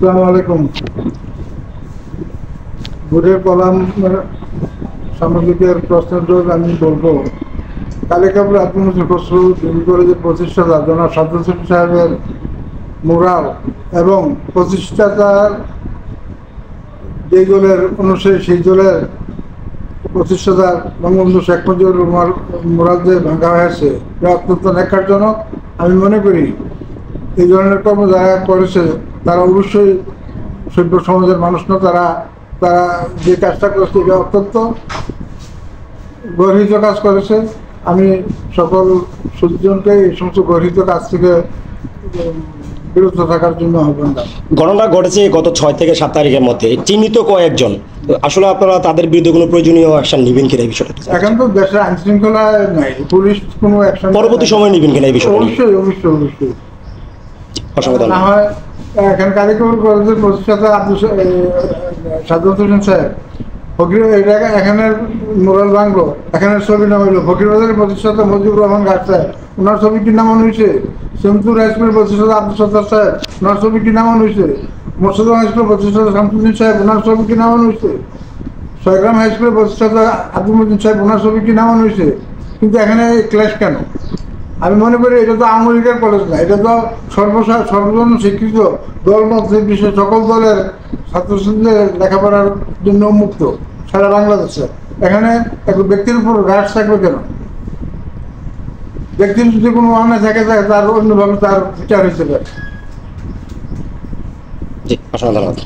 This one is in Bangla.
আসসালামু আলাইকুম। ভোটের কলাম সামগ্রিকের প্রশ্নের জন্য আমি বলবো, কালিকাপুর আব্দুল খসরু ডিগ্রি কলেজের প্রতিষ্ঠাতা জনাব সাদ্দাত হোসেন সাহেবের মোরাল এবং প্রতিষ্ঠাতার যেই দলের অনুসারী সেই দলের প্রতিষ্ঠাতা বঙ্গবন্ধু শেখ মুজিবুর রহমান মোরাল যে ভাঙা হয়েছে এটা অত্যন্ত ন্যাক্কারজনক। আমি মনে করি এই ধরনের কর্ম যারা করেছে তারা অবশ্যই সভ্য সমাজের মানুষ না, তারা যে কাজটা করেছে এটা অত্যন্ত গর্হিত কাজ করেছে। আমি সকল সুদীজনকে এই সমস্ত গর্হিত কাজ থেকে বিরত থাকার জন্য আহ্বান জানাই। ঘটনা ঘটেছে গত 6 থেকে 7 তারিখের মধ্যে, চিহ্নিত কয়েকজন। আসলে আপনারা তাদের বিরুদ্ধে কোনো প্রয়োজনীয় অ্যাকশন নেবেন কিনা এই বিষয়টা? এখন তো দেশের আইন শৃঙ্খলা নাই, পুলিশ কোনো অ্যাকশন পরবর্তী সময় নেবেন কিনা এই বিষয়টা? অবশ্যই অবশ্যই অবশ্যই। অসংখ্য না হয় এখানে কারিগর কলেজের প্রতিষ্ঠাতা সাদ্দাত হোসেন সাহেব ফকির এখানের মোরাল বাংলো, এখানের ছবি নাম হইল ফকিরবাজারের প্রতিষ্ঠাতা মুজিবুর রহমান গাছ সাহেব, ওনার ছবি কি নামান হয়েছে। সেমতুর হাই স্কুলের প্রতিষ্ঠাতা আব্দুল সত্তার সাহেব, ওনার ছবি কি নামান হয়েছে। মোর্শেদা হাই স্কুলের প্রতিষ্ঠাতা শামসুদ্দিন সাহেব, ওনার ছবি কি নামান হয়েছে। ছয়গ্রাম হাই স্কুলের প্রতিষ্ঠাতা আব্দুল মজিদ সাহেব, ওনার ছবি কি নামান হয়েছে। কিন্তু এখানে ক্লাস কেন? আমি মনে করি এটা তো আওয়ামী লীগের কলেজ না, এটা তো সর্বজন স্বীকৃত দল মত নির্বিশেষে সকল দলের ছাত্রছাত্রীদের লেখাপড়ার জন্য উন্মুক্ত সারা বাংলাদেশে। এখানে এক ব্যক্তির উপর রাশ থাকবে কেন? ব্যক্তির যদি কোনো অন্যায় থাকে তার অন্যভাবে তার বিচার হয়েছে। জি, অসংখ্য ধন্যবাদ।